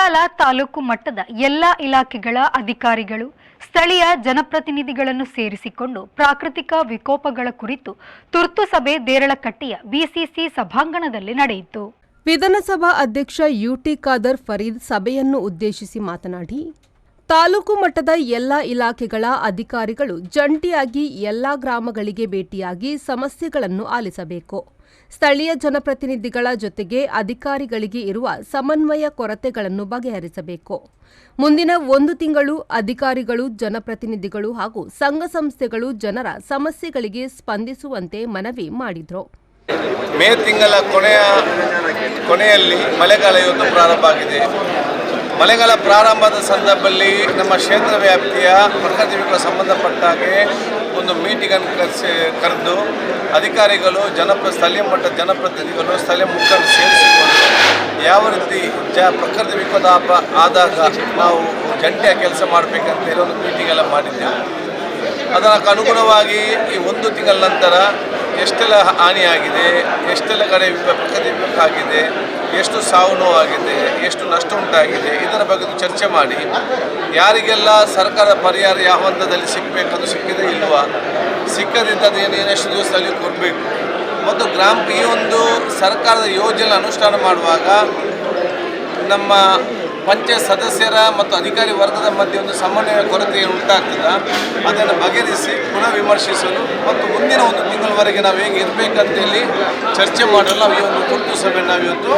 ಉಳ್ಳಾಲ ತಾಲೂಕು ಮಟ್ಟದ ಎಲ್ಲ ಇಲಾಖೆಗಳ ಅಧಿಕಾರಿಗಳು ಸ್ಥಳೀಯ ಜನಪ್ರತಿನಿಧಿಗಳನ್ನು ಸೇರಿಸಿಕೊಂಡು ಪ್ರಾಕೃತಿಕ ವಿಕೋಪಗಳ ಕುರಿತು ತುರ್ತು ಸಭೆ ದೇರಳಕಟ್ಟೆಯ ಬಿಸಿಸಿ ಸಭಾಂಗಣದಲ್ಲಿ ನಡೆಯಿತು. ವಿಧಾನಸಭಾ ಅಧ್ಯಕ್ಷ ಯುಟಿ ಖಾದರ್ ಫರೀದ್ ಸಭೆಯನ್ನು ಉದ್ದೇಶಿಸಿ ಮಾತನಾಡಿ, ತಾಲೂಕು ಮಟ್ಟದ ಎಲ್ಲ ಇಲಾಖೆಗಳ ಅಧಿಕಾರಿಗಳು ಜಂಟಿಯಾಗಿ ಎಲ್ಲ ಗ್ರಾಮಗಳಿಗೆ ಭೇಟಿಯಾಗಿ ಸಮಸ್ಯೆಗಳನ್ನು ಆಲಿಸಬೇಕು. ಸ್ಥಳೀಯ ಜನಪ್ರತಿನಿಧಿಗಳ ಜೊತೆಗೆ ಅಧಿಕಾರಿಗಳಿಗೆ ಇರುವ ಸಮನ್ವಯ ಕೊರತೆಗಳನ್ನು ಬಗೆಹರಿಸಬೇಕು. ಮುಂದಿನ 1 ತಿಂಗಳು ಅಧಿಕಾರಿಗಳು, ಜನಪ್ರತಿನಿಧಿಗಳು ಹಾಗೂ ಸಂಘ ಸಂಸ್ಥೆಗಳು ಜನರ ಸಮಸ್ಯೆಗಳಿಗೆ ಸ್ಪಂದಿಸುವಂತೆ ಮನವಿ ಮಾಡಿದರು. ಮೇ ತಿಂಗಳ ಕೊನೆಯಲ್ಲಿ ಮಳೆಗಾಲ ಇವತ್ತು ಪ್ರಾರಂಭ ಆಗಿದೆ. ಮಳೆಗಾಲ ಪ್ರಾರಂಭದ ಸಂದರ್ಭದಲ್ಲಿ ನಮ್ಮ ಕ್ಷೇತ್ರ ವ್ಯಾಪ್ತಿಯ ಪ್ರಕೃತಿ ವಿಕೋಪ ಸಂಬಂಧಪಟ್ಟ ಹಾಗೆ ಒಂದು ಮೀಟಿಂಗನ್ನು ಕರೆದು ಅಧಿಕಾರಿಗಳು, ಸ್ಥಳೀಯ ಮಟ್ಟದ ಜನಪ್ರತಿನಿಧಿಗಳು, ಸ್ಥಳೀಯ ಮುಖಂಡರು ಸೇರಿಸಿಕೊಂಡು ಯಾವ ರೀತಿ ಪ್ರಕೃತಿ ವಿಕೋಪ ಆದಾಗ ನಾವು ಜಂಟಿಯಾಗಿ ಕೆಲಸ ಮಾಡಬೇಕಂತೇಳಿ ಒಂದು ಮೀಟಿಂಗ್ ಎಲ್ಲ ಮಾಡಿದ್ದೆವು. ಅದಕ್ಕೆ ಅನುಗುಣವಾಗಿ ಈ 1 ತಿಂಗಳ ನಂತರ ಎಷ್ಟೆಲ್ಲ ಹಾನಿಯಾಗಿದೆ, ಎಷ್ಟೆಲ್ಲ ಕಡೆ ಪ್ರಕೃತಿ ವಿಕೋಪ ಆಗಿದೆ, ಎಷ್ಟು ಸಾವು ನೋವಾಗಿದೆ, ಎಷ್ಟು ನಷ್ಟ ಉಂಟಾಗಿದೆ, ಇದರ ಬಗ್ಗೆ ಚರ್ಚೆ ಮಾಡಿ ಯಾರಿಗೆಲ್ಲ ಸರ್ಕಾರದ ಪರಿಹಾರ ಯಾವ ಹಂತದಲ್ಲಿ ಸಿಗಬೇಕದು ಸಿಕ್ಕಿದೆ ಇಲ್ವಾ, ಸಿಕ್ಕದಿದ್ದದು ಏನೆಷ್ಟು ದಿವಸದಲ್ಲಿ ಕೊಡಬೇಕು ಮತ್ತು ಈ ಒಂದು ಸರ್ಕಾರದ ಯೋಜನೆ ಅನುಷ್ಠಾನ ಮಾಡುವಾಗ ನಮ್ಮ ಪಂಚಾಯತ್ ಸದಸ್ಯರ ಮತ್ತು ಅಧಿಕಾರಿ ವರ್ಗದ ಮಧ್ಯೆ ಒಂದು ಸಮನ್ವಯ ಕೊರತೆ ಉಂಟಾಗ್ತದ, ಅದನ್ನು ಬಗೆಹರಿಸಿ ಪುನಃ ವಿಮರ್ಶಿಸಲು ಮತ್ತು ಮುಂದಿನ 1 ತಿಂಗಳವರೆಗೆ ನಾವು ಹೇಗೆ ಇರಬೇಕಂತೇಳಿ ಚರ್ಚೆ ಮಾಡಲು ನಾವು ಈ ಒಂದು ತುರ್ತು ಸಭೆ ನಾವಿವತ್ತು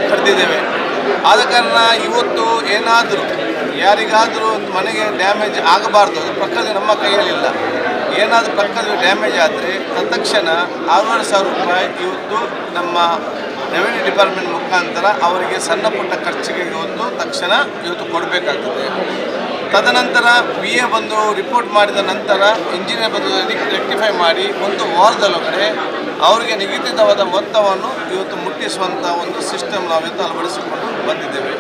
ಕರೆದಿದ್ದೇವೆ. ಆದ ಕಾರಣ ಇವತ್ತು ಏನಾದರೂ ಯಾರಿಗಾದರೂ ಒಂದು ಮನೆಗೆ ಡ್ಯಾಮೇಜ್ ಆಗಬಾರ್ದು, ಅದು ಪ್ರಕೃತಿ ನಮ್ಮ ಕೈಯಲ್ಲಿಲ್ಲ. ಏನಾದರೂ ಪ್ರಕೃತಿ ಡ್ಯಾಮೇಜ್ ಆದರೆ ತತ್ಕ್ಷಣ 6,500 ರೂಪಾಯಿ ಇವತ್ತು ನಮ್ಮ ರೆವಿನ್ಯೂ ಡಿಪಾರ್ಟ್ಮೆಂಟ್ ಮುಖಾಂತರ ಅವರಿಗೆ ಸಣ್ಣ ಪುಟ್ಟ ಖರ್ಚಿಗೆ ತಕ್ಷಣ ಕೊಡಬೇಕಾಗ್ತದೆ. ತದನಂತರ PA ಬಂದು ರಿಪೋರ್ಟ್ ಮಾಡಿದ ನಂತರ ಇಂಜಿನಿಯರ್ ಬಂದು ರೆಕ್ಟಿಫೈ ಮಾಡಿ 1 ವಾರದೊಳಗಡೆ ಅವರಿಗೆ ನಿಗದಿತವಾದ ಮೊತ್ತವನ್ನು ಮುಟ್ಟಿಸುವಂಥ ಒಂದು ಸಿಸ್ಟಮ್ ನಾವಿವತ್ತು ಅಳವಡಿಸಿಕೊಂಡು ಬಂದಿದ್ದೇವೆ.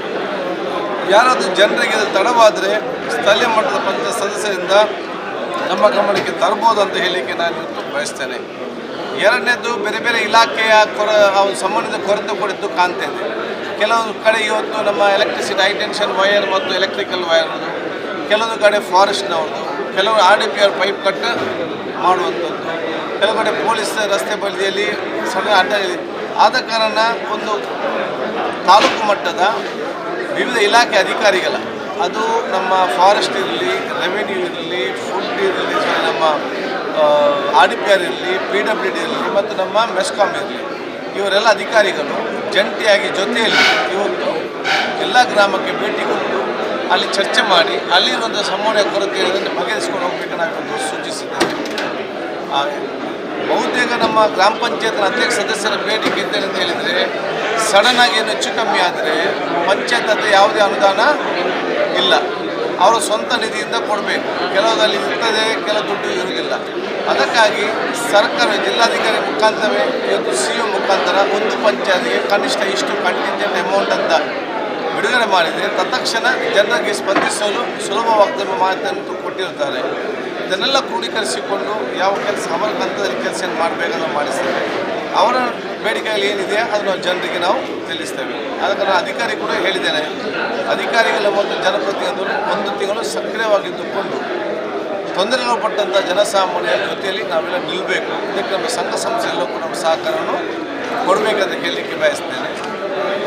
ಯಾರಾದರೂ ಜನರಿಗೆ ತಡವಾದರೆ ಸ್ಥಳೀಯ ಮಟ್ಟದ ಪಂಚಾಯತ್ ಸದಸ್ಯರಿಂದ ನಮ್ಮ ಗಮನಕ್ಕೆ ತರಬಹುದು ಅಂತ ಹೇಳಲಿಕ್ಕೆ ನಾನು ಇವತ್ತು ಬಯಸ್ತೇನೆ. ಎರಡನೇದು, ಬೇರೆ ಬೇರೆ ಇಲಾಖೆಯ ಸಂಬಂಧಿತ ಕೊರತೆ ಕೂಡ ಕಾಣ್ತೇನೆ. ಕೆಲವೊಂದು ಕಡೆ ಇವತ್ತು ನಮ್ಮ ಎಲೆಕ್ಟ್ರಿಸಿಟಿ ಹೈಟೆನ್ಷನ್ ವೈರ್ ಮತ್ತು ಎಲೆಕ್ಟ್ರಿಕಲ್ ವೈರ್ದು, ಕೆಲವೊಂದು ಕಡೆ ಫಾರೆಸ್ಟ್ನವ್ರದ್ದು, ಕೆಲವರು RDPR ಪೈಪ್ ಕಟ್ ಮಾಡುವಂಥದ್ದು, ಕೆಲವು ಕಡೆ ಪೊಲೀಸ್ ರಸ್ತೆ ಬದಿಯಲ್ಲಿ ಸಣ್ಣ ಅಡ್ಡ. ಆದ ಕಾರಣ ಒಂದು ತಾಲೂಕು ಮಟ್ಟದ ವಿವಿಧ ಇಲಾಖೆ ಅಧಿಕಾರಿಗಳ, ಅದು ನಮ್ಮ ಫಾರೆಸ್ಟ್ ಇರಲಿ, ರೆವಿನ್ಯೂ ಇರಲಿ, ಫುಡ್ ಇರಲಿ, ನಮ್ಮ RDPR ಇರಲಿ, PWD ಇರಲಿ ಮತ್ತು ನಮ್ಮ ಮೆಸ್ಕಾಮ್ ಇರಲಿ, ಇವರೆಲ್ಲ ಅಧಿಕಾರಿಗಳು ಜಂಟಿಯಾಗಿ ಜೊತೆಯಲ್ಲಿ ಇವತ್ತು ಎಲ್ಲ ಗ್ರಾಮಕ್ಕೆ ಭೇಟಿ ಕೊಟ್ಟು ಅಲ್ಲಿ ಚರ್ಚೆ ಮಾಡಿ ಅಲ್ಲಿರುವಂಥ ಸಮನ್ವಯ ಕೊರತೆ ಇದನ್ನು ಬಗೆಹರಿಸ್ಕೊಂಡು ಹೋಗಬೇಕು ನಾವು ಸೂಚಿಸಿದ್ದೇವೆ. ಬಹುತೇಕ ನಮ್ಮ ಗ್ರಾಮ ಪಂಚಾಯತ್ನ ಅಧ್ಯಕ್ಷ ಸದಸ್ಯರ ಬೇಡಿಕೆ ಇದ್ದೇನೆ ಅಂತ ಹೇಳಿದರೆ, ಸಡನ್ ಆಗಿ ಏನು ಹೆಚ್ಚು ಕಮ್ಮಿ ಆದರೆ ಪಂಚಾಯತ್ ಹತ್ರ ಯಾವುದೇ ಅನುದಾನ ಇಲ್ಲ, ಅವರು ಸ್ವಂತ ನಿಧಿಯಿಂದ ಕೊಡಬೇಕು. ಕೆಲವರಲ್ಲಿ ಇರ್ತದೆ, ಕೆಲವು ದುಡ್ಡು ಇರುವುದಿಲ್ಲ. ಅದಕ್ಕಾಗಿ ಸರ್ಕಾರ ಜಿಲ್ಲಾಧಿಕಾರಿ ಮುಖಾಂತರವೇ ಇವತ್ತು CO ಮುಖಾಂತರ ಒಂದು ಪಂಚಾಯತ್ಗೆ ಕನಿಷ್ಠ ಇಷ್ಟು ಕಂಟಿಂಜೆಂಟ್ ಅಮೌಂಟ್ ಅಂತ ಬಿಡುಗಡೆ ಮಾಡಿದರೆ ತತ್ಕ್ಷಣ ಜನರಿಗೆ ಸ್ಪಂದಿಸಲು ಸುಲಭವಾಗ್ತದೆ ಮಾತನ್ನು ಕೊಟ್ಟಿರ್ತಾರೆ. ಇದನ್ನೆಲ್ಲ ಕ್ರೋಢೀಕರಿಸಿಕೊಂಡು ಯಾವ ಕೆಲಸ ಅವರ ಹಂತದಲ್ಲಿ ಕೆಲಸ ಮಾಡಬೇಕನ್ನು ಮಾಡಿಸ್ತೇವೆ. ಅವರ ಬೇಡಿಕೆಗಳು ಏನಿದೆ ಅದನ್ನು ಜನರಿಗೆ ನಾವು ತಿಳಿಸ್ತೇವೆ. ಅದಕ್ಕೆ ನಾನು ಅಧಿಕಾರಿ ಕೂಡ ಹೇಳಿದ್ದೇನೆ, ಅಧಿಕಾರಿಗಳ ಮತ್ತು ಜನಪ್ರತಿನಿಧಿಗಳು 1 ತಿಂಗಳು ಸಕ್ರಿಯವಾಗಿದ್ದುಕೊಂಡು ತೊಂದರೆಗೊಳಪಟ್ಟಂಥ ಜನಸಾಮಾನ್ಯರ ಜೊತೆಯಲ್ಲಿ ನಾವೆಲ್ಲ ನಿಲ್ಲಬೇಕು. ಇದಕ್ಕೆ ನಮ್ಮ ಸಂಘ ಸಂಸ್ಥೆಯಲ್ಲೂ ಕೂಡ ನಮ್ಮ ಸಹಕಾರವನ್ನು ಕೊಡಬೇಕಂತ ಹೇಳಲಿಕ್ಕೆ ಬಯಸ್ತೇನೆ.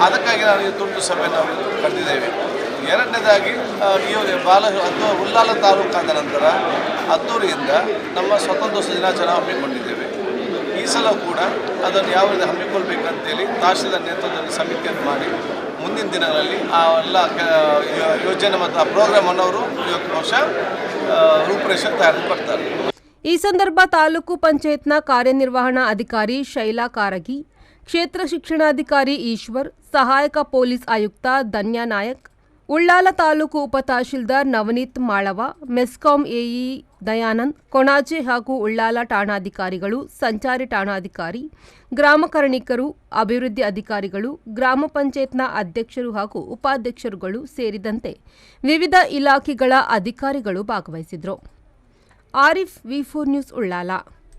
ಅದಕ್ಕಾಗಿ ನಾವು ಈ ತುರ್ತು ಸಭೆ ನಾವು ಕರೆದಿದ್ದೇವೆ. ಎರಡನೇದಾಗಿ ಉಳ್ಳಾಲ ತಾಲೂಕಾದ ನಂತರ ಹತ್ತೂರಿಯಿಂದ ನಮ್ಮ ಸ್ವತಂತ್ರ ದಿನಾಚರಣೆ ಹಮ್ಮಿಕೊಂಡಿದ್ದೇವೆ. ಈ ಸಲ ಕೂಡ ಅದನ್ನು ಯಾವ ರೀತಿ ಹಮ್ಮಿಕೊಳ್ಬೇಕಂತೇಳಿ ತಹಶೀಲ್ದಾರ್ ನೇತೃತ್ವದಲ್ಲಿ ಸಮಿತಿಯನ್ನು ಮಾಡಿ ಮುಂದಿನ ದಿನಗಳಲ್ಲಿ ಆ ಎಲ್ಲ ಯೋಜನೆ ಮತ್ತು ಆ ಪ್ರೋಗ್ರಾಮನ್ನು ಅವರು ಇವತ್ತು ಬಹುಶಃ ರೂಪರೇಷೆ ತಯಾರು ಮಾಡ್ತಾರೆ. ಈ ಸಂದರ್ಭ ತಾಲೂಕು ಪಂಚಾಯತ್ನ ಕಾರ್ಯನಿರ್ವಹಣಾ ಅಧಿಕಾರಿ ಶೈಲಾ ಕಾರಗಿ, ಕ್ಷೇತ್ರ ಶಿಕ್ಷಣಾಧಿಕಾರಿ ಈಶ್ವರ್, ಸಹಾಯಕ ಪೊಲೀಸ್ ಆಯುಕ್ತ ಧನ್ಯಾ ನಾಯಕ್, ಉಳ್ಳಾಲ ತಾಲೂಕು ಉಪತಹಶೀಲ್ದಾರ್ ನವನೀತ್ ಮಾಳವ, ಮೆಸ್ಕಾಂ AE ದಯಾನಂದ್, ಕೊಣಾಜೆ ಹಾಗೂ ಉಳ್ಳಾಲ ಠಾಣಾಧಿಕಾರಿಗಳು, ಸಂಚಾರಿ ಠಾಣಾಧಿಕಾರಿ, ಗ್ರಾಮ ಕರ್ಣಿಕರು, ಅಭಿವೃದ್ಧಿ ಅಧಿಕಾರಿಗಳು, ಗ್ರಾಮ ಪಂಚಾಯತ್ನ ಅಧ್ಯಕ್ಷರು ಹಾಗೂ ಉಪಾಧ್ಯಕ್ಷರುಗಳು ಸೇರಿದಂತೆ ವಿವಿಧ ಇಲಾಖೆಗಳ ಅಧಿಕಾರಿಗಳು ಭಾಗವಹಿಸಿದರು. Arif, V4 news, Ullal.